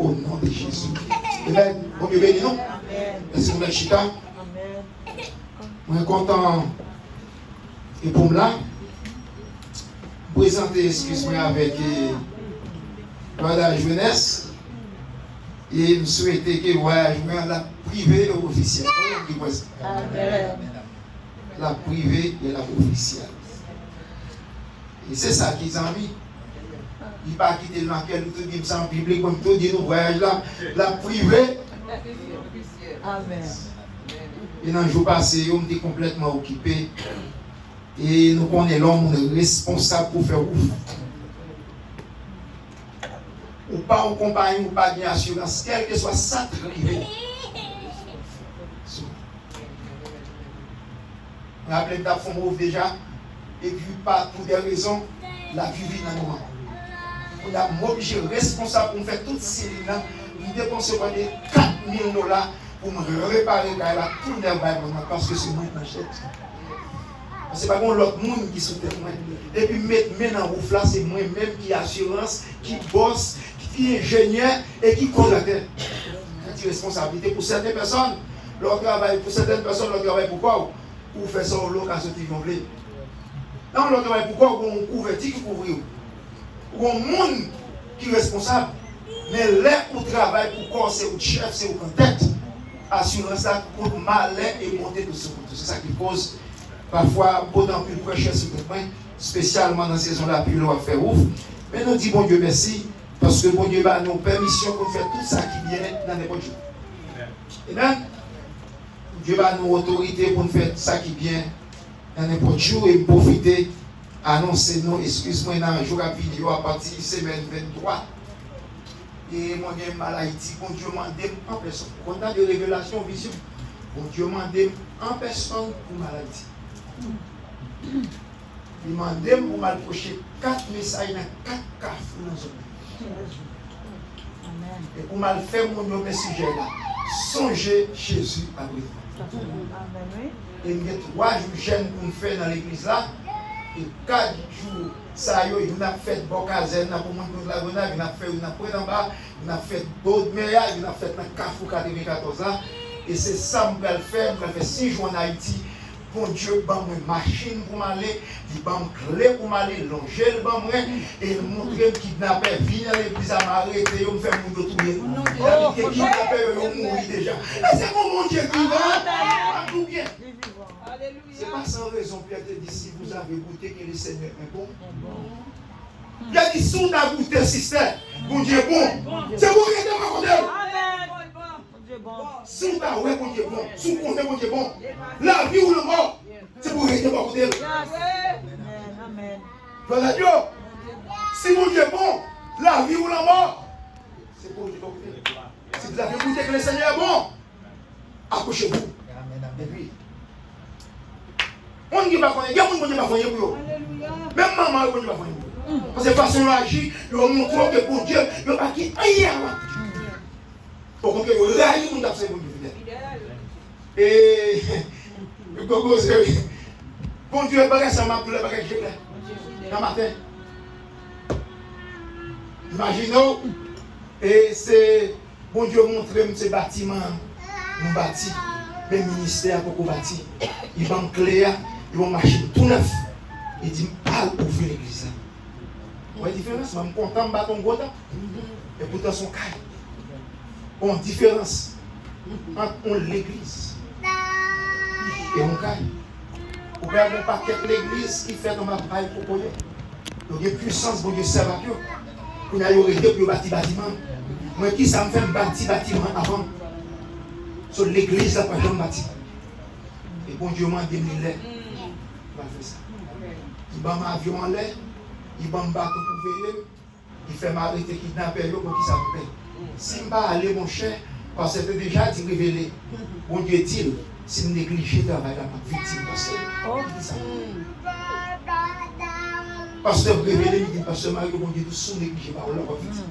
au nom de Jésus. Amen. Bon Dieu béni, non? Merci pour la chita. Je suis content. Et pour là, présenter, excuse-moi, avec la jeunesse. Et je souhaitais que voyage la privée et officielle. Amen. La privée et la officielle. Et c'est ça qu'ils ont envie. Il ne pas quitter l'enquête, tout dit ça en public, comme tout dit, nous voyage là, la privée. Amen. Et dans le jour passé, on était complètement occupé. Et nous connaissons l'homme responsable pour faire ouf. Ou pas en compagnie, ou pas d'assurance, quel que soit ça privé. Rappelez que tu as fait déjà, et puis pas pour des raisons, la vie vit dans le moment. On a obligé responsable pour faire toutes ces lignes, nous dépensons $4 000 pour me réparer la tout le parce que c'est moi qui m'achète. C'est pas bon l'autre monde qui soutient moi. Et puis mettre dans le ouf là, c'est moi-même qui assurance, qui bosse, qui est ingénieur et qui collecteur. C'est une responsabilité pour certaines personnes. Leur travail, pour certaines personnes, leur travail pourquoi? Pour faire ça au l'occasion qu'ils vont voler. Non, leur travail pourquoi? Pour couverture qui couvrir. Pour un monde qui est responsable. Mais là où travail pourquoi c'est au chef, c'est au tête. Assurance ça coûte malin et monter de ce côté. C'est ça qui cause parfois d'autant plus prêcher sur le point, spécialement dans ces saison-là, puis l'on va faire ouf. Mais nous disons bon Dieu merci, parce que bon Dieu va nous permission pour faire tout ça qui vient dans n'importe jour. Amen. Dieu va nous autorité pour faire tout ça qui vient dans n'importe jour et profiter, annoncer nous, excuse-moi, dans un jour à vidéo à partir de semaine 23. Et mon Dieu mal Haïti, bon Dieu m'a demandé en personne. Quand on a des révélations, vision, bon Dieu m'a demandé en personne pour maladie. Il m'a demandé pour m'approcher 4 messages dans 4 carrefours dans zone. Et pour mal faire mon nom sujet là, songez Jésus à présent. Et il y a 3 jours jeunes pour nous faire dans l'église là. Et 4 jours, ça y est, il a fait Bocazen, il a pour monter la Gonave, il a fait une après en bas, il a fait d'autres meilleurs, il a fait dans Carrefour 94 ans. Et c'est ça que je vais faire. Je vais faire 6 jours en Haïti. Bon Dieu, il une machine pour m'aller, il m'a une clé pour m'aller, longer le banc et il montrer qu'il n'a pas vu dans l'église à m'arrêter, il me fait mon tout bien. Il a dit qu'il n'a pas mourir déjà. Et c'est mon Dieu qui va, tout bien. C'est pas sans raison, Pierre te dit, si vous avez goûté que le Seigneur est bon. Il a dit, si on a goûté le système, bon Dieu est bon. C'est bon, il est bon. Si on a ouais, bon Dieu est bon. Si on connaît, bon Dieu est bon. La vie ou le mort, c'est pour rester par côté. Voilà Dieu. Si mon Dieu est bon, la vie ou la mort, c'est pour rester par côté. Si vous avez goûté que le Seigneur est bon, accrochez-vous. Et puis, on ne dit pas qu'on est, il y a un monde qui va faire pour eux. Même maman, on ne dit pas faire. Parce que façon d'agir, ils ont montré que pour Dieu, ils n'ont pas quitté rien. Au contraire, ils ont raillé le monde à ce monde fidèle. Et bon Dieu, il ça m'a pour le bagage dans le matin. Imaginez, et c'est bon Dieu montrer ces bâtiments, nous bâtis, les ministères pour bâtir. Ils vont clair, ils vont marcher tout neuf. Il dit, pas ouvrir l'église. Vous voyez la différence? Je suis content de battre un gros temps. Et pourtant, son caille. Bon, différence entre l'église et mon caille. Vous pouvez avoir un paquet de l'église qui fait dans ma paille pour poyer. Donc, il y a puissance pour Dieu servir. Pour y aller pour bâtir bâtiment. Moi, qui ça me fait bâtir bâtiment avant? Sur l'église, là, pas de bâtiment. Et bon Dieu m'a dit, il va faire ça. Il va m'avion en l'air, il va me battre pour veiller, il fait m'arrêter kidnapper pour qui ça me paye. Si je ne vais pas aller, mon cher, parce que c'était déjà dit révélé, bon Dieu dit, si je néglige le travail, la victime, parce que révélé, il dit, parce que Marie, bon Dieu, tout sous négligé par leur victime.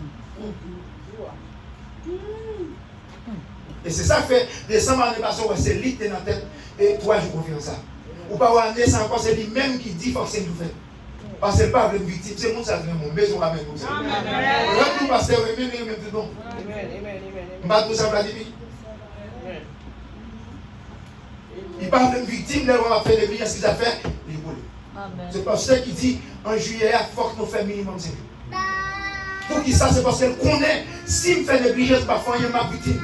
Et c'est ça que fait, décembre l'année passée, c'est lui qui est dans la tête, et 3 jours confiance ça. Ou pas avoir un dessin encore, c'est lui-même qui dit, faut que c'est nous fait. Parce que pas une victime, c'est mon ça mon maison avec nous. Quand nous passer même tout bon. Pas tout ça Vladimir. Il parle d'une victime, là on a fait des billets, ce qu'ils ont fait, il est volé. C'est parce que qui dit en juillet, il faut que nous fassions minimum 5 jours. Pour qui ça, c'est parce qu'elle connaît, si je fais des billets, je ne vais pas faire ma victime.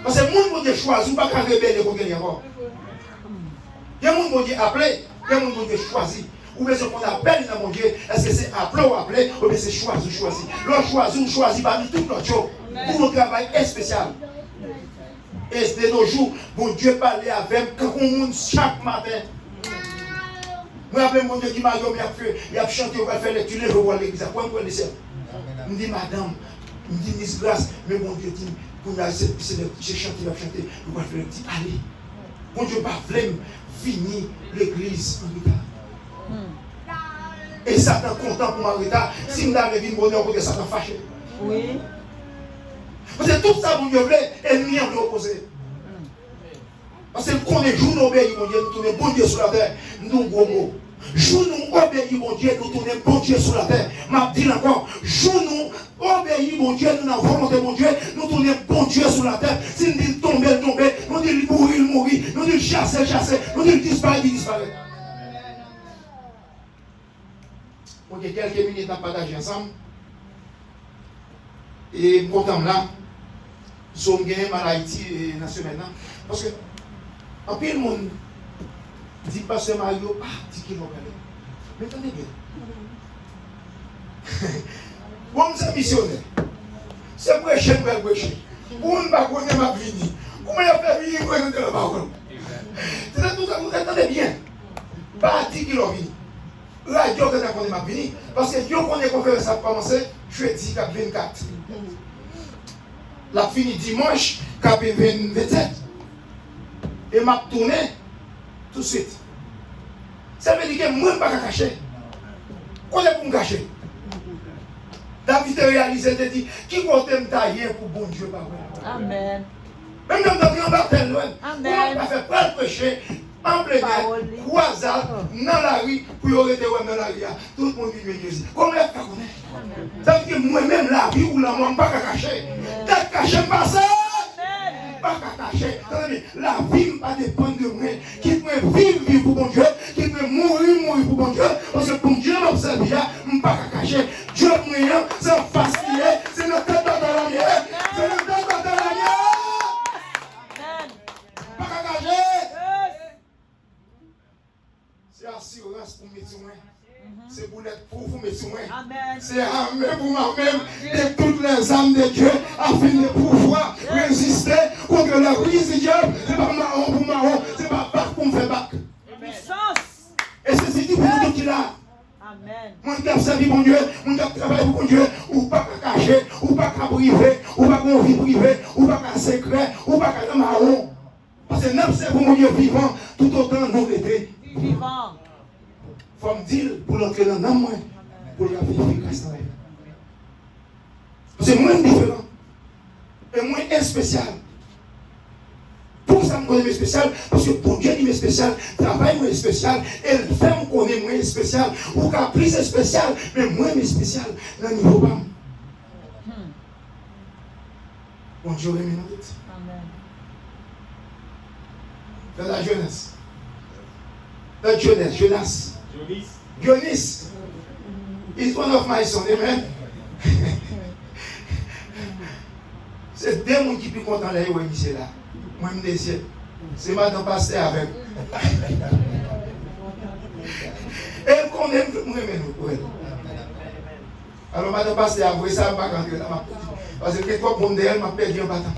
Parce que le monde qui choisi, ou pas qu'à rébeller contre les encore. Il y a des gens qui appelé, il y a des gens qui choisi. Ou bien ce qu'on appelle dans mon Dieu, est-ce que c'est appelé ou appelé, ou bien c'est choisi ou choisi. L'autre choisi ou choisi parmi tout l'autre chose. Pour le travail spécial. Et de nos jours, mon Dieu parlait avec nous chaque matin. Moi, après mon Dieu qui m'a dit, il a chanté, il a fait lecture, il va à l'église. Pourquoi il me dit, il me dit, madame, il me dit, Miss Grâce, mais mon Dieu dit, j'ai chanté, il a chanté, il va faire lecture. Allez, mon Dieu, pas finir l'église en retard. Et Satan content pour m'arrêter. Si je n'avais pas bonheur, parce que Satan fâché. Oui. Parce que tout ça, mon Dieu, ennemi en opposé. Parce que qu'on est jour nous obéis, mon Dieu, nous tournons bon Dieu sur la terre. Nous, gros mots. Jour nous obéis, mon Dieu, nous tournons bon Dieu sur la terre. M'a dit encore, jour nous obéis, mon Dieu, nous avons volonté, mon Dieu, nous tournons bon Dieu sur la terre. Si nous disons tomber, tomber, nous disons mourir, nous disons chasser, nous disons disparaître. On a quelques minutes à partager ensemble. Et je suis content là. Nous sommes gagnés à Haïti dans ce maintenant. Parce que, en plus, le monde dit pas ce Mario, 10 km. Mais attendez bien. Bon, c'est missionnaire. C'est prêcher, prêcher. Pour ne pas connaître ma vie. Comment il a fait venir dans la parole? C'est tout ça, vous attendez bien. Pas 10 km. Là, Dieu a connu ma vie. Parce que Dieu connaît qu'on fait ça commencer jeudi 24. La fini dimanche 27. Et m'a tourné tout de suite. Ça veut dire que moi, je ne peux pas cacher. Qu'on est pour me cacher. David a réalisé, il dit, qui compte me tailler pour bon Dieu? Amen. Même dans le baptême, Amen. on n'a fait pas le péché. En plein air, croisade, dans la rue, pour y arrêter dans la rue. Tout le monde vit Jésus. Comment est-ce qu'on connaît? Ça veut dire que moi-même, la vie ou la mort, je ne peux pas cacher. D'être caché, pas ça. Pas cacher. La vie ne pas dépendre de moi. Qui peut vivre pour bon Dieu, qui peut mourir pour bon Dieu. Parce que pour Dieu m'observe, je ne peux pas cacher. Dieu moyen, c'est facile, c'est notre tête dans la mienne. C'est notre tête dans la mienne. Pas cacher. C'est assurance pour mes soins. C'est pour l'être pour vous mes soins. C'est armé pour moi-même de toutes les âmes de Dieu afin de pouvoir résister contre la crise du diable. C'est pas marron pour marron, c'est pas bac pour me faire bac. Et c'est dit pour nous qui là. Mon qui servi mon Dieu, mon qui travaille pour mon Dieu, ou pas cacher, ou pas privé, ou pas qu'on vie privée, ou pas secret, ou pas marron. Parce que nous c'est pour mon Dieu vivant, tout autant nous était vivant. Il faut me dire pour l'entrer dans l'âme, pour la vie efficace dans la vie. C'est moins différent. Et moins spécial. Pour ça, je connais spécial, parce que pour Dieu, il est spécial, travail moins spécial, et le fait me connaît moins spécial, ou qu'à plus spécial, mais moins spécial dans le niveau bas. Bon Dieu, remet notre tête. Dans la jeunesse. Dans Jonas. Dionys. It's one of my sons, amen. C'est deux gens qui sont contents là, c'est là. Moi, je me dis, c'est madame pasteur avec. Elle connaît, moi, je me alors, madame pasteur, vous savez, ça va pas rentrer là. Parce que toi, pour elle, m'a perdu un bâton.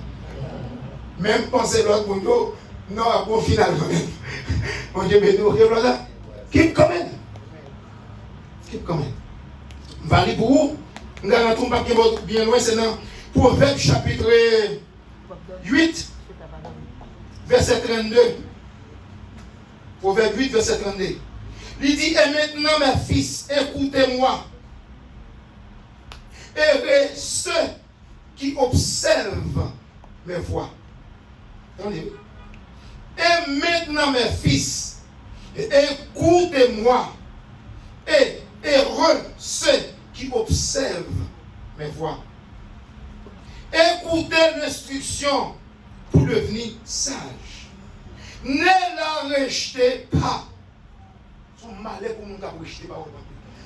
Même penser l'autre pour nous, non, au final, quand même. Mon Dieu, mais nous, là. Keep coming. Keep coming. Valé pour vous. Nous allons pas bien loin, c'est dans Proverbe chapitre 8, verset 32. Proverbe 8, verset 32. Il dit, et maintenant, mes fils, écoutez-moi. Et ceux qui observent mes voix. Attendez. Et maintenant, mes fils, écoutez-moi. Et Heureux ceux qui observent mes voies. Écoutez l'instruction pour devenir sage. Ne la rejetez pas. Son malheur pour nous rejeter parole.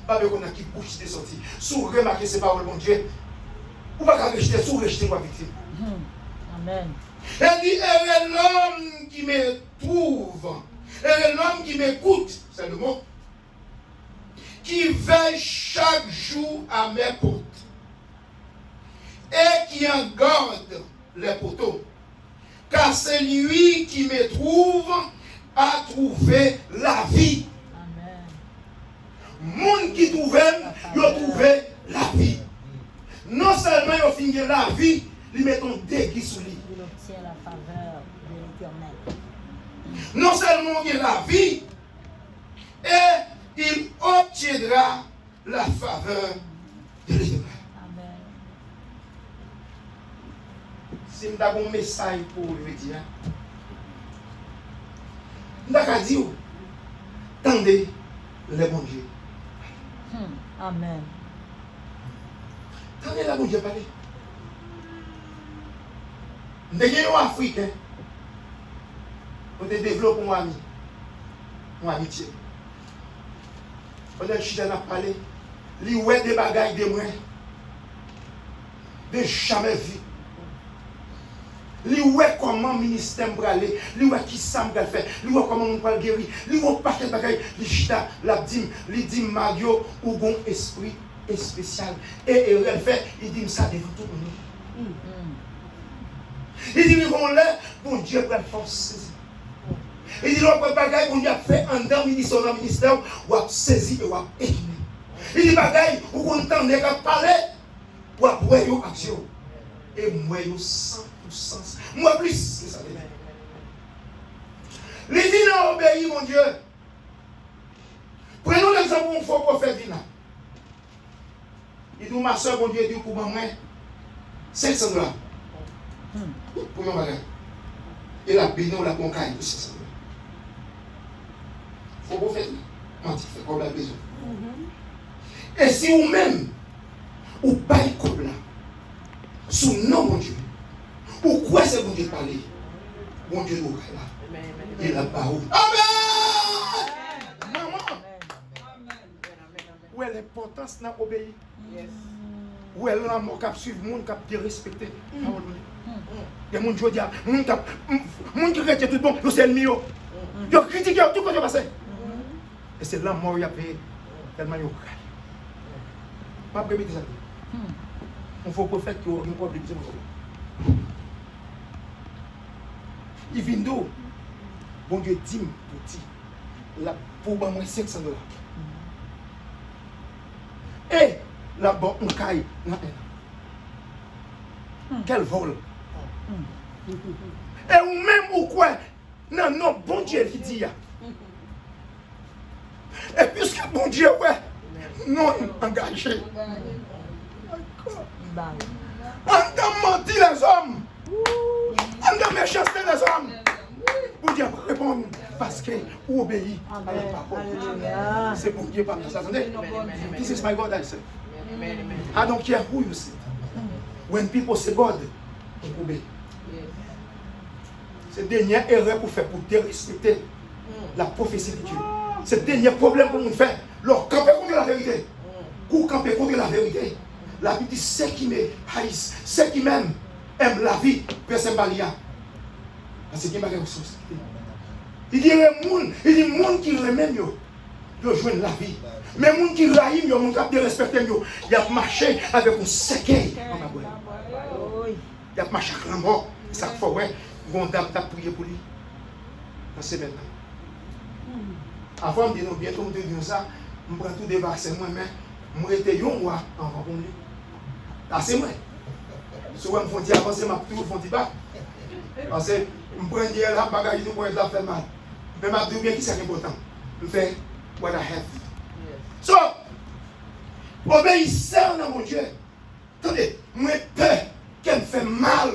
Pas de qu'on a qui bouche de sortie. Si vous remarquez ces paroles, mon Dieu, vous ne pouvez pas rejeter, si vous rejetez quoi victime. Amen. Elle dit, elle est l'homme qui me trouve. Elle est l'homme qui m'écoute. C'est le mot. Qui veille chaque jour à mes portes. Et qui en garde les poteaux. Car c'est lui qui me trouve à trouver la vie. Monde qui trouvait, il a trouvé la vie. Non seulement il a fini la vie, il met un déguis sur lui. Il obtient la faveur de l'Éternel. Non seulement il a la vie, et il obtiendra la faveur de l'Éternel. Amen. Si nous avons un message pour lui dire, nous avons dit, tendez les bons dieux. Amen. Tendez la bon Dieu parler. Nous avons un Africain. On développe un ami. Une amitié. On a chita n'a parlé. Lui ouais des bagailles de moi. De jamais vu. Lui ouais comment ministère me aller. Lui ouais qui ça me faire. Lui ouais comment on peut guérir. Lui ouais paquet de bagailles. Lui chita la dit Mario ou bon esprit spécial. Et il fait, il dit ça devant tout le monde. Il dit bon là, bon Dieu prend force. Il dit l'autre bagaille qu'on a fait en dans ministère ou a saisi et ou a équipé. Il dit bagaille ou qu'on entendait qu'à parler pour avoir une action. Et moi yo 100%. Moi plus que ça. Il dit non obéis mon Dieu. Prenons l'exemple où on faut prophète Dina. Il dit ma soeur mon Dieu dit pour moi 500 $. Pour yon bagage. Et la béni ou la concaille pour 500 $. Faut pas faire mentir, fait comme la besoin. Et si vous-même, ou pas comme là, sous nom mon Dieu, ou quoi c'est bon Dieu parler, mon Dieu nous là. Il a pas où. Amen! Maman! Où est l'importance d'obéir? Où est l'amour qui suit le monde qui respecté? Il y a des gens qui disent, les gens qui critiquent tout le monde, c'est le mieux. Ils critiquent tout ce qui est passé. Et c'est l'amour qui a payé tellement il y a pas permettre ça. Il faut prophète qui a un problème. Il vient d'où? Bon Dieu dit petit. Là, pour moi 500 $. Et là-bas, on caille. Quel vol? Et ou même ou quoi? Non, non, bon Dieu qui dit. Et puisque bon Dieu, ouais, non engagé. On a menti les hommes. On a méchanceté les hommes. Pour Dieu répondre parce que vous obéissez à la parole. C'est pour Dieu pas ça. Attendez. This is my God, I say. I don't care who you say. When people say God, on obéit. C'est la dernière erreur pour faire pour respecter la prophétie de Dieu. C'est le dernier problème pour nous faire. Leur camper contre la vérité. Pour camper contre la vérité. La Bible dit ceux qui me haïssent, ceux qui m'aiment, aiment la vie, personne ne va. Parce qu'il y a des ressources. Il dit les gens qui remettent, ils jouent la vie. Mais les gens qui raillent, ils ont de respecter, ils ont marché avec un séquel. Ils ont marché avec la mort. Ça fait ouais, ils vont prier pour lui. C'est maintenant. Avant de dire bientôt, je dis ça, je prends tout des vaccins, moi-même, je suis un roi en avant pour lui. C'est moi. Si je me dis avancer, je me dis pas. Parce que je prends des bagages pour être fait mal. Mais je dis bien qui c'est important. Je fais what I have. So, obéissez à mon Dieu. Attendez, moi, peur qu'elle me fait mal.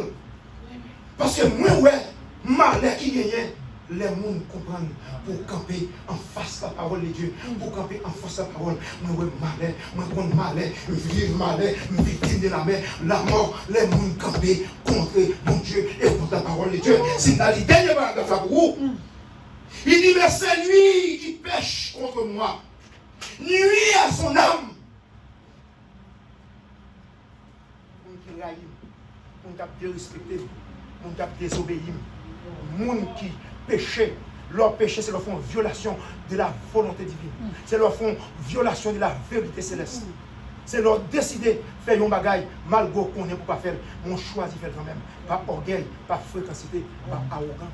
Parce que moi, ouais, mal qui gagne, les gens comprennent pour camper en face de la parole de Dieu, pour camper en face de la parole. Moi, malais, moi, prendre malais, vivre malais, victime de la mort, les gens camper contre mon Dieu et contre la parole de Dieu. C'est dans les derniers paragraphes là pour vous. Il dit, mais c'est lui qui pêche contre moi, nuit à son âme. On qui raille, on qui a dérespecté, on qui a désobéi, on qui péché. Leur péché, c'est leur fond violation de la volonté divine. C'est leur fond violation de la vérité céleste. C'est leur décider de faire un bagaille, malgré qu'on ne peut pas faire. On choisit de faire quand même. Pas orgueil, pas fréquencité, pas arrogant.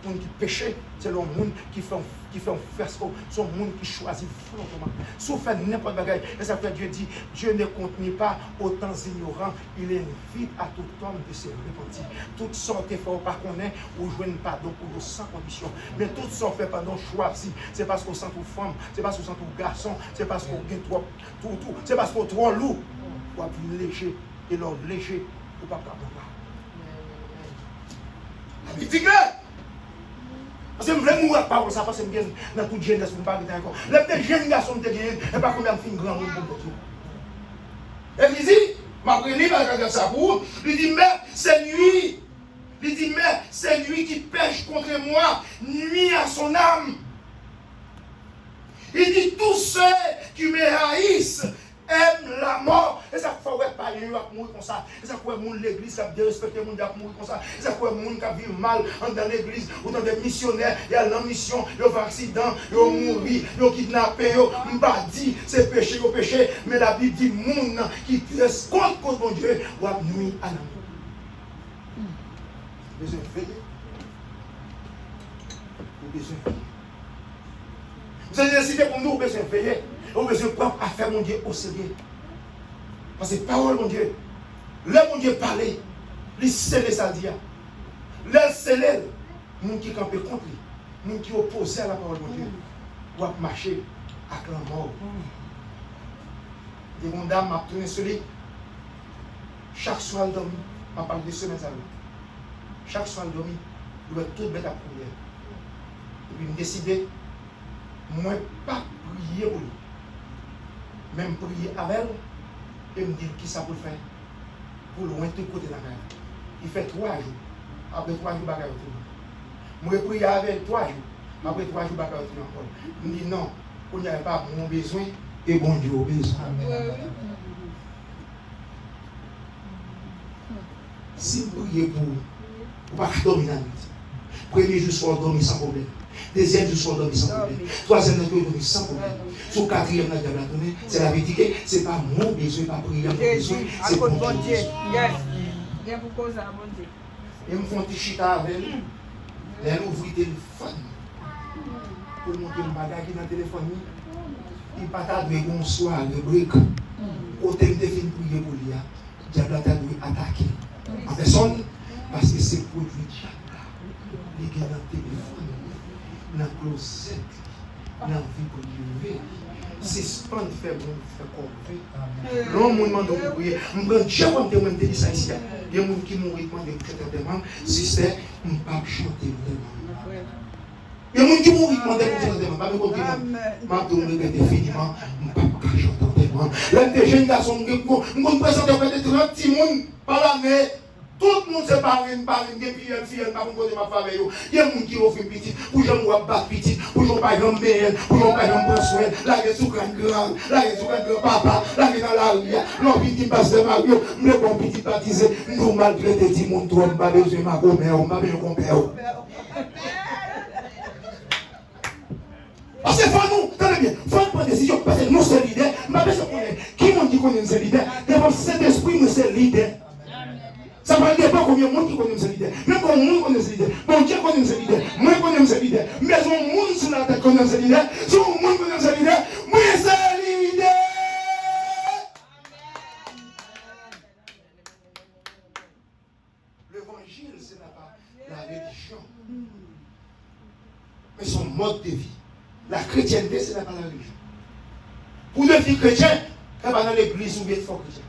Les gens qui péchent, c'est le monde qui fait un fiasco, c'est le monde qui choisit volontairement. Si vous faites n'importe quoi, et ça fait Dieu dit, Dieu ne contient pas autant ignorants, il invite à tout homme de se repentir. Toutes sortes de fois par qu'on est, ou jouer un pardon pour nous sans condition. Mais toutes sortes de pardon choisi, c'est parce qu'on sent tout femme, c'est parce qu'on sent tout garçon, c'est parce qu'on est trop, c'est parce qu'on est trop lourd. On va plus léger, et leur léger, ou pas capable. La vie parce que je veux mourir par ça, parce que je viens dans toute jeunesse, je ne pas encore. Les jeunes garçons qui viennent, et pas combien de filles grand monde pour Dieu. Et il dit, ma prélie va regarder ça pour vous. Il dit, mais c'est lui. Il dit, mais c'est lui qui pêche contre moi, nuit à son âme. Il dit, tous ceux qui me haïssent aiment la mort. Et ça fait ouais pas lui va mourir comme ça. Et ça fait monde l'église qui a dérespecté monde va mourir comme ça. Et ça fait monde qui vit mal dans l'église ou dans des missionnaires, il y a la mission, il y a un accident, il y a mourir, il y a kidnappé, il pas dit c'est péché au péché, mais la Bible dit monde qui reste contre mon Dieu va nuire à la mort. Besoin de veiller. Besoin de veiller. Vous avez décidé pour nous besoin de veiller. On a besoin de prendre affaire mon Dieu au sérieux. Parce que parole mon Dieu, le mon Dieu parlait, il scellait ça dire. Le scellait, nous qui campent contre lui, nous qui opposent à la parole mon Dieu, doivent marcher avec la mort. Des bonnes dames m'a tourné sur lui. Chaque soir, il dormit. Je parle de semaines à lui. Chaque soir, il dormit. Il doit tout mettre à prière. Et puis, il décidé, moi, pas prier pour lui. Même prier avec elle, et me dire qui ça pour faire. Pour loin tout côté de la mer. Il fait 3 jours. Après 3 jours, il va moi, prier avec elle 3 jours. Après 3 jours, il va encore. Il me dit non, on n'y a pas mon besoin et bon Dieu au besoin. Si vous priez pour vous, vous ne pouvez pas dormir la nuit. Premier jour, soir, dormir sans problème. Deuxième jour, soir, dormir sans problème. Troisième jour, dormir sans problème. Sur quatrième, c'est la vérité, ce n'est pas mon besoin, pas prier, mon besoin, c'est pour mon Dieu. Il y a beaucoup de Dieu. Et me font un petit chita avec elle. Elle ouvre le téléphone. Pour monter le bagage dans le téléphone. Il pas tardé bonsoir, le brick. Côté de fin prier pour lui. Diable a dû attaquer. En personne, parce que c'est produit diable. Il est dans le téléphone, dans le closet, dans la vie pour lui. C'est ce qu'on fait bon, fait corvée. L'homme me demande de prier. Je me dis, je vais me dire ça ici. Il y a des gens qui m'ont demandé de chanter. Si c'est, je ne peux pas chanter. Il y a des gens qui m'ont demandé de chanter. Je ne peux pas chanter définitivement. Je ne peux pas chanter. L'un des jeunes garçons, je me présente auprès de 30 petits monde par l'année. Tout le monde se parle, des filles, par contre, ma famille. Il y a des gens qui offrent une petite, pour que je me batte petite, pour que je ne pas prendre soin, pour que je ne pas prendre soin, là, il y a sous grand, là, il y a sous grand papa, là, il y a dans la rue, l'homme qui passe de Mario, je me bon petit baptisé, nous, malgré des petits monde, toi, je n'ai pas besoin de ma grand-mère, je n'ai pas besoin de mon père. Parce que faut nous, tenez bien, faut prendre une décision, parce que nous sommes leaders, je n'ai pas besoin de connaître. Qui m'a dit qu'on est un leader? Devant cet esprit, nous sommes leaders. Ça ne dépend combien de monde qui connaît ce leader. Même quand le monde connaît ce leader, mon Dieu connaît ce leader, moi je connais ce leader. Mais son monde sur la tête connaît ce leader, son monde connaît ce leader, moi c'est leader. L'évangile, ce n'est pas la religion, mais son mode de vie. La chrétienté, ce n'est pas la religion. Pour devenir chrétien, il n'y a pas dans l'église ou bien fort chrétien.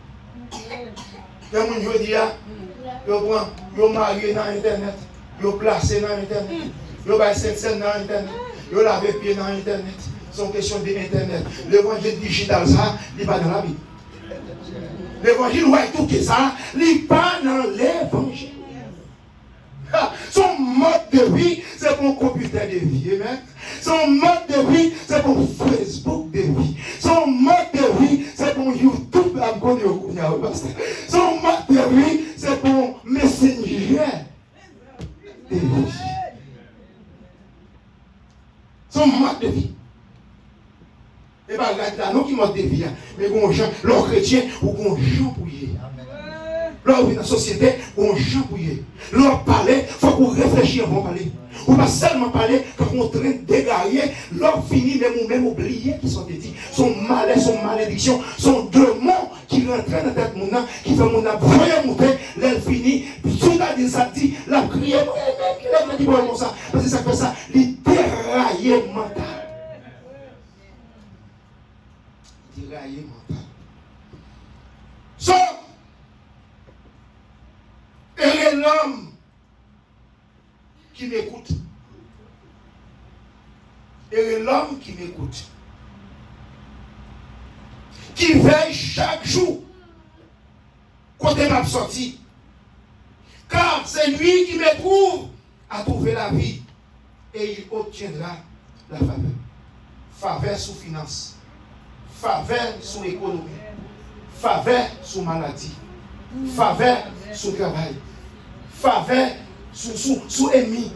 Il y a des gens qui disent, ils sont mariés dans Internet. Yo placé dans Internet. Yo bay scène dans Internet. Yo lavé pied dans Internet. C'est une question d'Internet. L'évangile digital, ça, il n'est pas dans la Bible. L'évangile, ouais, tout que ça, il n'est pas dans l'évangile. Son mode de vie, c'est pour computer de vie. Amen. Son mode de vie, c'est pour Facebook de vie. Son mode de vie, c'est pour YouTube. Son mode de vie, c'est pour Messenger de vie. Son mode de vie. Et bien, là, nous qui mode de vie, mais les gens, les chrétiens, ou les gens pour y. Là, dans la société, on gens pour y. Leur parler, il faut qu'on réfléchisse avant de parler. On ne pas seulement parler quand on est en train de dégailler, leur finit même oublier qui sont dit. Son malaise, son malédiction, son démon qui rentre dans la tête de mon âme, qui fait mon âme voyer monter, l'aile finit, tout a dit ça dit, la prière, il dit bon ça, parce que ça fait ça, il déraille mental. Déraille mental. So, et l'homme qui m'écoute. Et l'homme qui m'écoute. Qui veille chaque jour. Côté m'a sorti. Car c'est lui qui m'éprouve à trouver la vie. Et il obtiendra la faveur. Faveur sous finance. Faveur sous économie. Faveur sous maladie. Faveur sous travail. Faveur sous ennemi.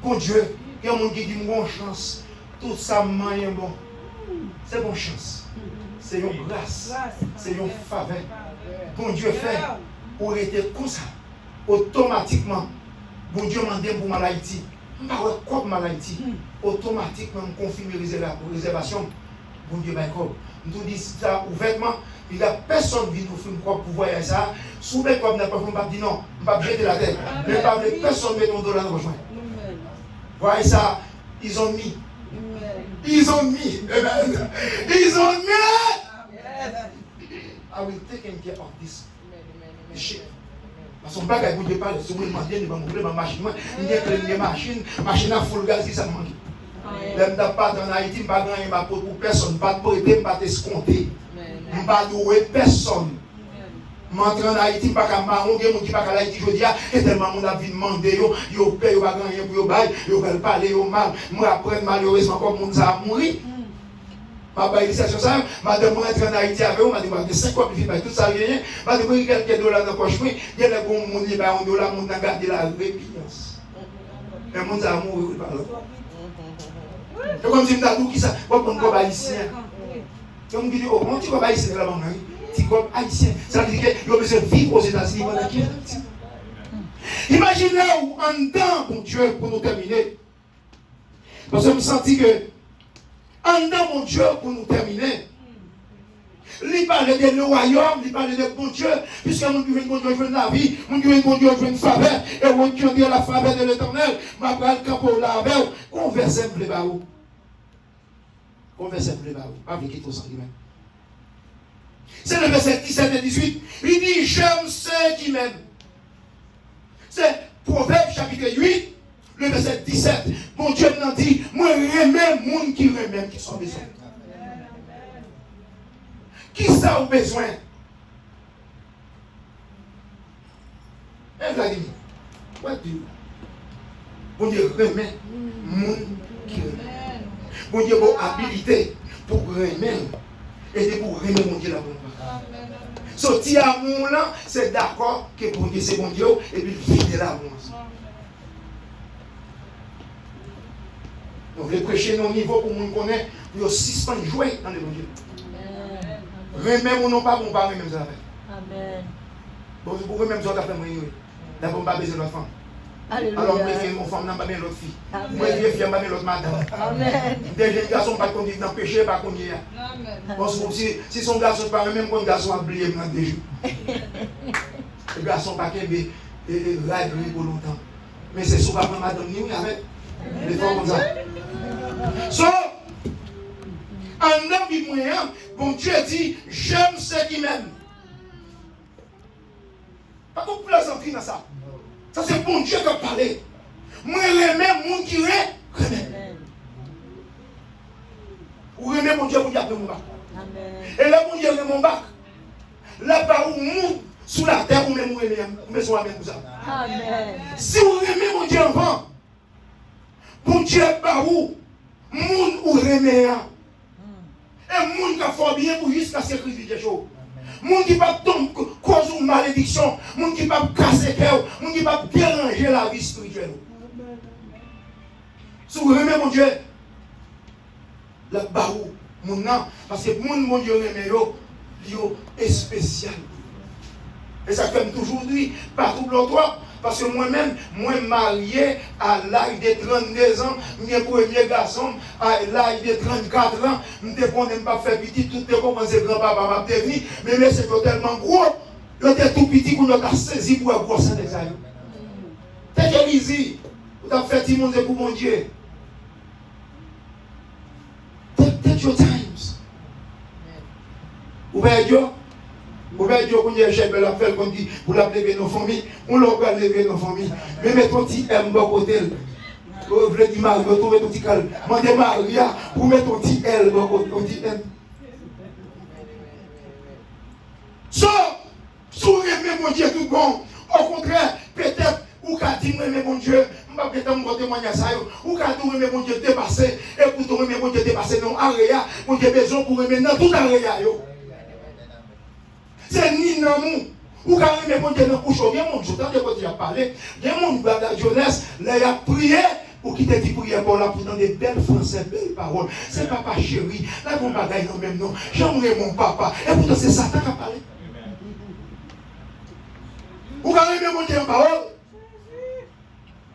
Pour Dieu, il y a un monde qui dit bonne chance. Tout ça moyen bon. C'est bonne chance. C'est une grâce. C'est une faveur. Bon Dieu fait pour être comme ça. Automatiquement, bon Dieu m'a demandé pour maladie. Je ne sais pas quoi maladie. Automatiquement, on confirme la réservation. Bon Dieu m'a dit. Nous disons ça ouvertement. Il n'y a personne qui nous fait pour voyager ça. Souvent, comme n'a pas fait, on va dire non, on va jeter la tête. Mais pas personne met ton dollar dans le joint. Voyez ça, ils ont mis. Ils ont mis. Amen. Ils ont mis. I will take care of this shit. Parce qu'on ne peut pas vous parler. Si vous demandez, vous allez vous ma machine. Machine à full gaz, ça manque. Même pas en Haïti, je ne vais pas gagner ma peau pour personne. Pas de prêter, je ne vais pas escompter. Je ne vais pas louer personne. Je m'entre en Haïti, je ne vais pas marron, je ne vais pas Haïti, je dis, et tellement mon avis demandé, je paye, je ne vais pas gagner pour yo bail, je vais parler mal. Je apprends malheureusement comme mon a mourir. Ma baïlisation ça, madame rentre en Haïti avec vous, m'a dit 5 fois plus tout ça rien, m'a dit quelques dollars dans poche, il y a des bons monde qui ba $1, monde garder la répugnance. Et mon a mourir par là. C'est comme si m'ta qui ça, quoi comme quoi haïtien. Comme dit oh, mon petit quoi haïtien là maman, petit quoi haïtien. Ça veut dire que yo besoin vivre aux États-Unis pendant qu'il imaginez en dedans mon Dieu pour nous terminer. Parce que je me senti que en dedans, mon Dieu, pour nous terminer, il parle de le royaume, il parle de bon Dieu, puisque mon Dieu, bon Dieu, veut la vie, mon Dieu, bon Dieu, veut une faveur, et mon Dieu, la faveur de l'éternel, ma belle campo là avec vous, conversez plus bas vous. Conversez plus bas vous, pas avec tout ça. C'est le verset 17 et 18, il dit, j'aime ceux qui m'aiment. C'est Proverbe chapitre 8. Le verset 17, bon Dieu m'a dit, moi remets les gens qui remet, qui sont besoin. Qui ça a besoin? Et Vladimir, what do you? Bon Dieu remet les gens qui remet. Bon Dieu a habilité pour remettre et pour remettre mon Dieu la bonne part. Sortir amour là, c'est d'accord que bon Dieu c'est bon Dieu et puis vider l'amour. Donc, les prêcher nos niveaux pour nous connaître, nous suspendons jouer dans l'évangile. Remets mon nom pas bon, pas même ça. Amen. Bon, vous pouvez même ça faire moi. D'abord, on pas besoin de l'autre femme. Alors, on préfère mon femme, n'a pas bien l'autre fille. Moi, je préfère pas bien l'autre madame. Amen. Des jeunes garçons pas qu'on dit dans le péché, pas qu'on dit. Parce que si son garçon pas même quand garçon a oublié dans des jours. Le garçon pas qu'un bé et rêve pour longtemps. Mais c'est souvent madame ni avec les femmes comme ça. So, en homme qui moyen, bon Dieu dit, j'aime ceux qui m'aiment. Pas qu'on plaisanterie dans ça. Ça c'est bon Dieu qui a parlé. Moi, remets mon qui remet. Ou remet mon Dieu pour dire mon bac. Et là, mon Dieu remet mon bac. Là-bas où mon sous la terre, ou même mon avec ça. Amen. Si vous remet mon Dieu avant, mon Dieu par où mon ou remet. Et mon qui a fort bien pour jusqu'à sacrifier des choses. Mon qui va tomber cause une malédiction, mon qui va casser cœur, mon qui va déranger la vie spirituelle. Si vous remet mon Dieu, le barou, mon nom, parce que mon Dieu remet yo est spécial. Et ça fait aujourd'hui, partout l'autre, parce que moi-même, moi marié à l'âge de 32 ans, mon premier garçon à l'âge de 34 ans, je ne connais pas faire petit, tout est commencé grand-papa m'a devenu, mais c'est tellement gros, il était tout petit qu'on a saisi pour un gros sang d'examen. T'es que lisé, vous avez fait Timon pour mon Dieu. Take your times. Vous voyez Dieu? Vous voyez Dieu qu'on y a chef de la fête qu'on dit pour la lever nos familles, on l'a pas lever nos familles. Mais mettez ton petit M dans côté. Vous voulez dire Marie, vous trouvez ton petit calme. Mandez Maria pour mettre ton petit L dans côté, ton petit M. So, si vous aimez mon Dieu tout bon, au contraire, peut-être, ou qu'à dire, mais mon Dieu, je ne vais pas vous témoigner ça, ou qu'à dire, mais mon Dieu dépassé, et pour toi, mais mon Dieu dépassé, non, aréa, mon Dieu besoin pour remettre dans tout aréa. C'est ni dans nous. Ou quand même, mon Dieu, dans le couche, bien mon Dieu, tant que tu as parlé, bien mon Dieu, la jeunesse, là, il a prié. Ou qui te dit prier pour là, pour dans des belles français, belles paroles. C'est papa chéri, là, mon bagaille, non, même non. J'aimerais mon papa. Et pourtant, c'est Satan qui a parlé. Ou quand même, mon Dieu, en parole.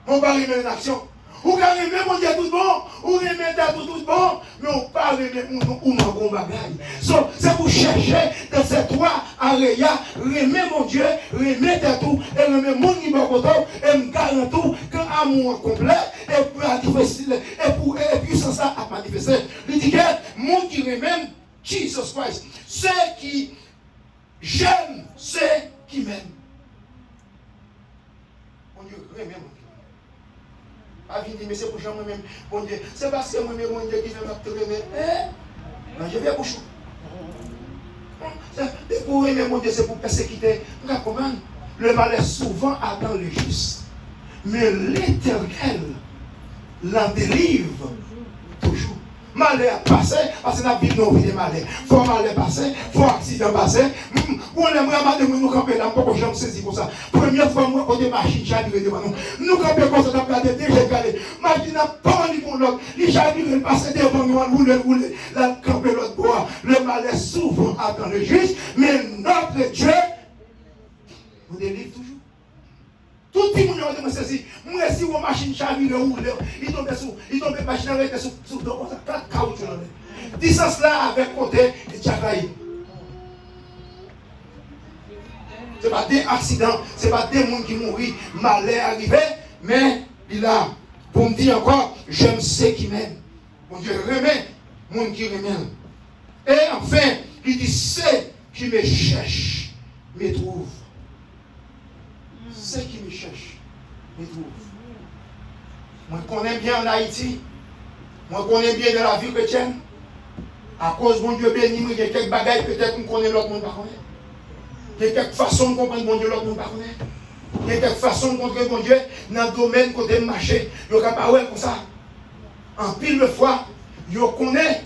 On va remettre en action. Ou quand même, mon Dieu, tout bon. Ou remettre tout bon. Mais on parle de ou non, bon bagaille. C'est pour chercher dans ces trois aréas, remettre mon Dieu, remettre tout, et remettre mon niveau et me garantir tout, qu'un amour complet, et puis sans ça à manifester. Il dit que mon qui remet Jesus Christ, ceux qui j'aime, ceux qui m'aiment. Mon Dieu, remet mon Dieu. Pas venir mais c'est pour moi même mon Dieu. C'est parce que moi-même mon Dieu qui fait me remettre. Non, je vais boucher. Et pour aimer mon Dieu, c'est pour persécuter. Comment? Le malheur souvent attend le juste. Mais l'Éternel l'en délivre toujours. Malheur passé, parce que la vie nous vit des malheurs. Faut malheur passer, faut accident passer. On aimerait mal de nous camper là, pourquoi j'aime saisir comme ça. Première fois, moi, on est machine, j'arrive devant nous. Nous camper comme ça, on a regardé, déjà regardé. Machine n'a pas envie pour l'autre. Les j'arrive, passer devant nous, on roule, là, camper l'autre bois. Le malheur souvent attend le juste, mais notre Dieu nous délivre toujours. Tout le monde a saisi. Moi, si on machine charlie, il tombe machine arrêtée sur quatre caoutchoucs. Distance là avec côté de Tchakaï. Ce n'est pas des accidents, ce n'est pas des gens qui mourent, malheur arrivé, mais il a, pour me dire encore, j'aime ceux qui m'aiment. Mon Dieu remet, mon qui remet. Et enfin, il dit, ceux qui me cherchent, me trouvent. Ceux qui me cherchent, me trouvent. Moi, je connais bien en Haïti. Moi, je connais bien dans la vie chrétienne. À cause de mon Dieu béni, il y a quelques bagailles, peut-être qu'on connaît l'autre monde, pas connaît. Il y a quelques façons de comprendre mon Dieu, l'autre monde, pas connaît. Il y a quelques façons de comprendre mon Dieu dans le domaine côté marché. Il y a pas comme ça. En pile de fois, il connaît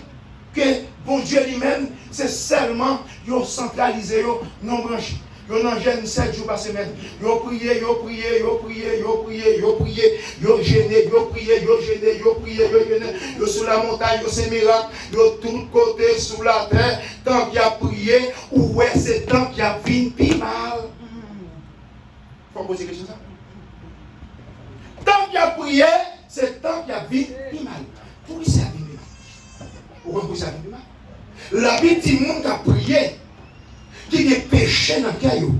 que bon Dieu lui-même, c'est seulement centralisé, non branché. Yo nan jeûne 7 jours par semaine. Yo prié, yo prié, yo prié, yo prié, yo prié, yo gêné, yo prié, yo gêné, yo prié, yo gêné. Yo sur la montagne, yo c'est miracle. Yo tout côté sous la terre. Tant qu'il a prié, ou ouais, c'est tant qu'il a vin pi mal. Faut poser question ça. Tant qu'il a prié, c'est tant qu'il a vin pi mal. Pourquoi ça vin pi mal? Pourquoi ça vin pi mal? La Bible dit monde qui a prié. Qui est péché dans le caillou.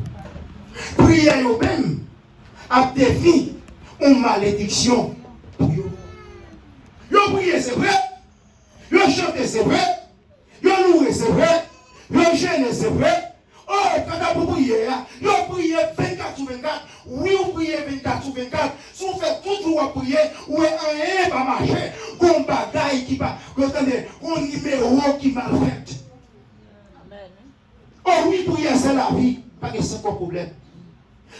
Prière eux-mêmes a devenu une malédiction pour eux. Ils prié, c'est vrai. Ils chanté, c'est vrai. Ils loué, c'est vrai. Ils gêné, c'est vrai. Oh, quand vous priez, ils priez 24 sur 24. Oui, vous priez 24 sur 24. Si vous faites tout pour prier, ou rien pas marcher, qu'on bagaille qui va, qu'on numéro qui mal fait. Oh oui, prier c'est la vie, pas de ça problème.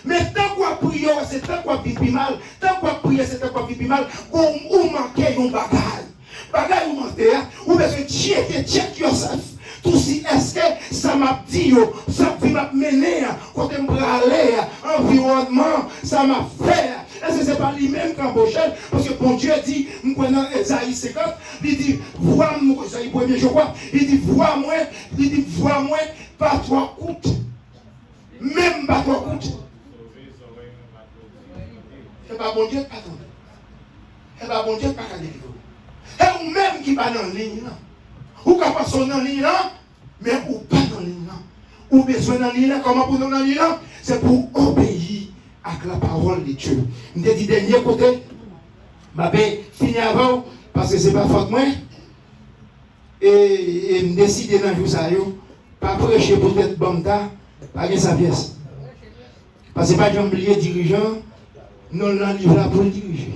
Mais tant qu'on prie, c'est tant qu'on vit mal, tant qu'on prie, c'est tant qu'on vit mal, ou manquer un bagage. Bagage ou manquer, ou besoin de check yourself. Tout si est-ce que ça m'a dit, ça m'a mené, côté m'braler, environnement, ça m'a fait. Est-ce que c'est pas lui-même qui embauche? Parce que bon Dieu dit, nous prenons Esaïe 50, il dit, vois-moi, Esaïe 1er, je crois, il dit, vois-moi, pas toi coûte. Même pas toi coûte. Et pas bon Dieu, pas ton. Et pas bon Dieu, pas qu'à délivrer. Et ou même qui va dans la ligne, ou qui passe dans la ligne, mais ou pas dans la ligne. Ou besoin dans la ligne, comment pour nous dans la ligne? C'est pour obéir à la parole de Dieu. Je dis dernier côté, je vais finir avant, parce que ce n'est pas faute moi. Et je décide dans le jour, pas prêcher peut-être bon temps, pas de sa pièce. Parce que ce n'est pas oublier dirigeant, non, le livre là pour le diriger.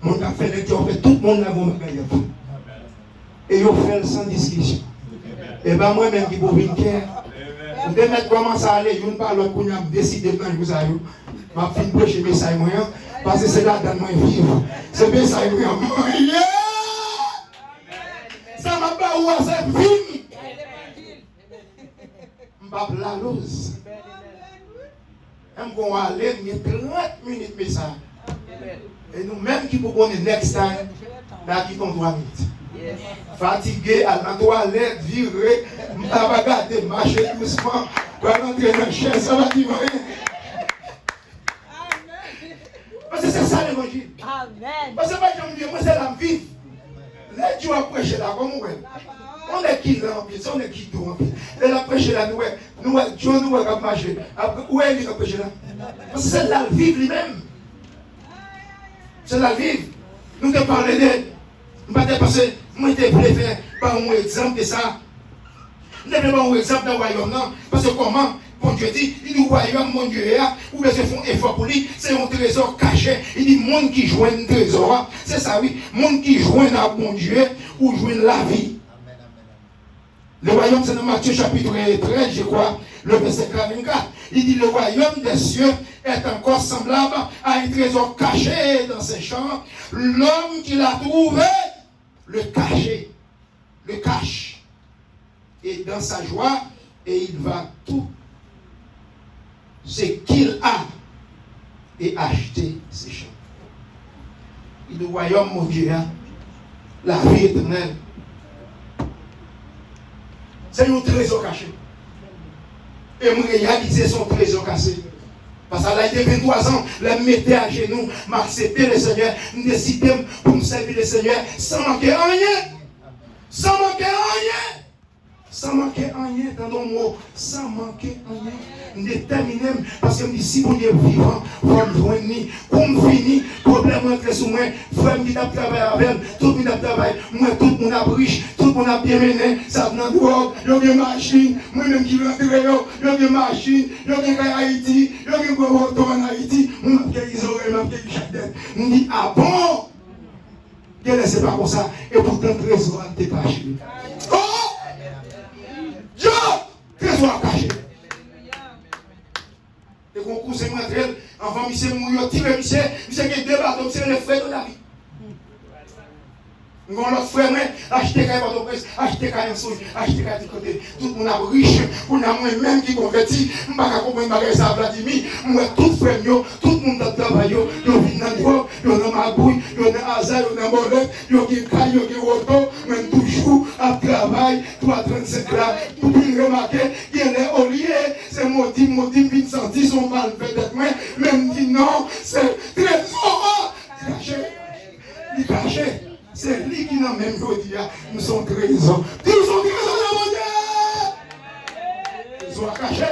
Mon a fait les tout le monde a bon bagage. Et ils fait sans discussion. Et bien moi-même qui pour venir, vous devez mettre comment ça aller, je ne parle pas qu'on a décidé de faire vous ça. Je vais finir prêcher mes sailles moyens, parce que c'est là dans moi vivre. C'est mes sailles moyens. Ça m'a pas où c'est vivre. Je ne vais pas la lose. On va aller, mais 30 minutes message. Et nous-mêmes qui pouvons le next time, là qui compte 3 minutes. Fatigué, à la toilette, viré, je ne vais pas regarder, marcher doucement, pour rentrer dans la chaise, ça va dire rien. Parce que c'est ça l'évangile. Amen. Parce que moi, c'est la vie. Là, tu vas prêcher là, comme on est qui là en plus, on est qui tout en plus. Et la prêcher là, Dieu nous va marcher. Après, où est-ce qu'il va prêcher là? Parce que c'est la vie lui-même. C'est la vie. Nous te parlons de. Parce que moi, je voulais faire un exemple de ça. Je ne vais pas un exemple dans le royaume, non. Parce que comment? Bon Dieu dit, il dit, royaume, mon Dieu, ou bien se font effort pour lui, c'est un trésor caché. Il dit, monde qui joue un trésor, c'est ça, oui. Monde qui joue à mon Dieu, ou joue la vie. Le royaume, c'est dans Matthieu chapitre 13, je crois, le verset 44. Il dit, le royaume des cieux est encore semblable à un trésor caché dans ses champs. L'homme qui l'a trouvé, le caché, le cache. Et dans sa joie, et il va tout ce qu'il a et acheter ses champs. Il dit, le royaume, mon Dieu, la vie éternelle. C'est un trésor caché. Et moi, réaliser son trésor caché. Parce qu'elle a été 23 ans, elle mettait à genoux, m'a accepté le Seigneur, décidé pour me servir le Seigneur sans manquer rien. Sans manquer rien. Sans manquer rien, dans nos mots, sans manquer rien. Déterminé, parce que je me dis, si mon Dieu est vivant, vous me joignez, pour me finir, problème entre sous moi, frère qui a travaillé avec tout le monde a travaillé, moi tout le monde a riche, tout le monde a bien mené, ça vient de drogue, il y a une machine, moi-même qui rentre, il y a une machine, il y a une Haïti, il y a une retour en Haïti, moi je suis isolé, je suis chacun. Je me dis, ah bon? Je ne sais pas comme ça, et pourtant, le trésor a été caché. Oh! Dieu! Trésor caché. Et qu'on couche entre elles, enfant, monsieur mouillot, tiré, monsieur qui est deux bateaux, monsieur le frère de la vie. Nous avons notre frère, acheter qu'à votre presse, acheter qu'à un souche, acheter qu'à du côté. Tout le monde est riche, on a moi-même qui converti, je ne sais pas comment je ça Vladimir, moi, tout frère, tout le monde a travaillé, il y a une drogue, il y a une magouille, il y a un hasard, il y a un molette, il y a un caille, il y a un auto, même toujours à travail, 3,35 là, pour bien remarquer, il y a un ollier, c'est maudit, Vincent, ils sont mal peut-être, même dit non, c'est très fort, c'est caché, il est caché. C'est lui qui n'a même pas dit, nous sommes trésors. Nous sommes trésors, mon Dieu. Trésor caché.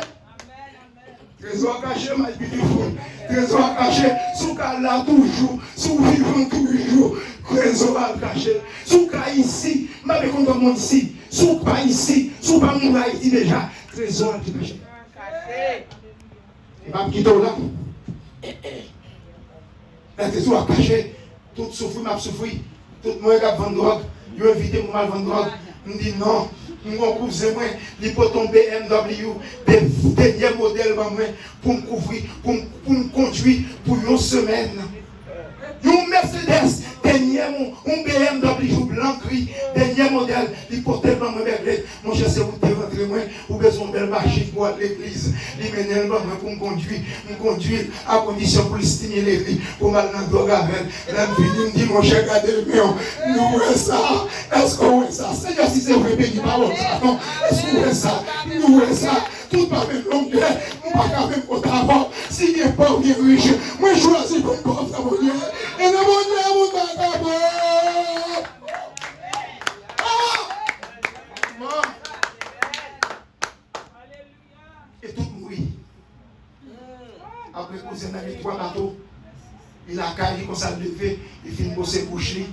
Trésor caché, my beautiful. Trésor caché. Sous qu'elle là toujours, sous vivant toujours. Trésor caché. Sous qu'elle ici, ma vie contre moi ici. Sous pas ici, sous pas mon Haïti déjà. Trésor caché. Et pas quitter là. Là, t'es tout à cacher. Tout souffrir, m'a souffrir. Tout le monde qui a vendu drogue. Il a invité moi à vendre drogue. Je me dis non. Mon cousin, il peut tomber BMW, des derniers modèles pour me couvrir, pour me conduire pour une semaine. Un Mercedes, dernier un BMW blanc gris, dernier modèle, il peut tellement me régler. Mon cher, c'est vous te rentrer moi, ou besoin de belle machine pour aller à l'église. Il m'énerve pour me conduire à condition pour stimuler l'église, pour m'aller dans le drogue avec. Là, je me dis, mon cher, regardez le mien, nous voyons ça. Est-ce qu'on voit ça? Seigneur, si c'est vrai, béni, parole ça, non? Est-ce qu'on voit ça? Nous voyons ça. Tout par même longueur, nous pas quand même compte avant. Si il n'est pas bien riche, moi je choisis comme pauvre, ça mon Dieu. Et le bon Dieu, vous t'accorde. Et tout mourit. Après cousin a mis 3 bateaux. Il a caillé comme ça levé, il finit bosser coucher.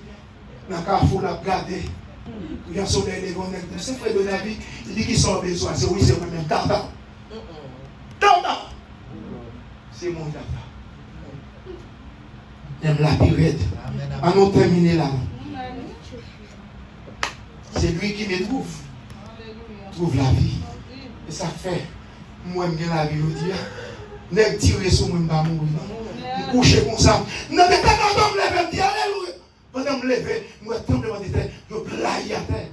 Dans le carrefour, il a gardé. Il y a un soleil levant, c'est frère de la vie. Il dit qu'ils sont besoin. C'est oui, c'est moi-même. Tata. Tata. C'est mon tata. J'aime la pirate. On a terminé là. C'est lui qui me trouve la vie. Et ça fait, moi, j'aime la vie. Je dis, n'est tiré sur moi, je ne vais pas mourir. Je couche comme ça. Non, mais quand on me lève, je dis, alléluia. Pendant que je me lève, je tombe devant des têtes, je plaille à terre.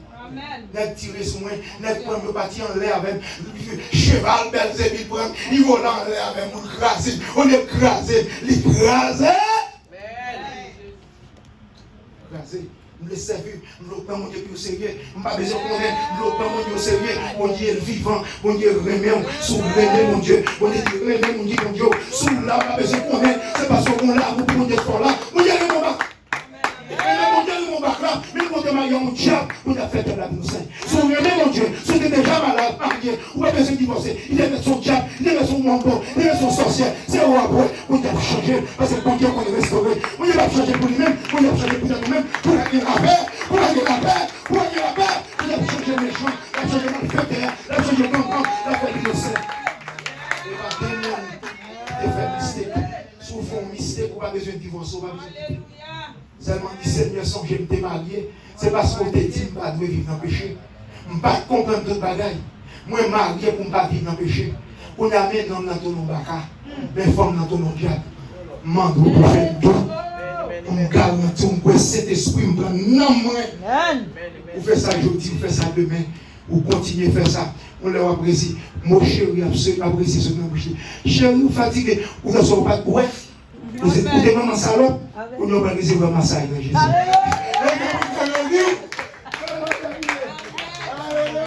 N'est tiré sur moi, n'est pas me bâtir en l'air avec cheval, Belzébuth, il vole en l'air avec mon crasé. On est crasé, l'écrasé. Crasé. Je me servir, je ne prends mon Dieu au sérieux. Je n'ai pas besoin de connaître, je ne prends mon Dieu au sérieux. Mon Dieu est vivant, mon Dieu remet, sous remet mon Dieu. Mon Dieu remet mon Dieu, sous là, pas besoin de connaître. C'est parce qu'on l'a, vous mon Dieu fort là. Mon Dieu est mon bac. Mon Dieu est mon bac là. Mais mon Dieu m'a eu un diable, on a fait de la nous saint. Si on remet mon Dieu, si on est déjà malade, marié, ou pas besoin de divorcer, il aime son diable, il aime son mambo, il aime son sorcier. C'est au après, mon Dieu va changer, parce que mon Dieu qu'on est restauré. Mon Dieu va changer pour lui-même, mon Dieu va changer pour nous-mêmes, pour la paix, pour la paix, pour la paix. Il va changer les gens, il va changer le malfaiteur, il va changer le content, il va faire l'innocent. Il va démon, il va faire mystère. Souvent mystère, on n'a pas besoin de divorcer, on n'a pas besoin de seulement dit Seigneur, sans que je me marié, c'est parce qu'on te dit que je ne pas vivre dans le péché. Je ne pas comprendre toute bagaille. Moi, je suis marié pour ne pas vivre dans le péché. On a mis l'homme dans ton nom baka, mais femme dans ton nom diable. Mando pour faire tout. On me garantit, on me cet esprit, on me prend non moins. Vous faites ça aujourd'hui, vous faites ça demain. Vous continuez à faire ça. On leur apprécie. Mon chéri, absolument apprécie ce que vous faites. Chéri, vous fatiguez. Vous ne savez pas. Ouais. Vous êtes vraiment salope. Vous n'avez pas recevoir ma salle de Jésus.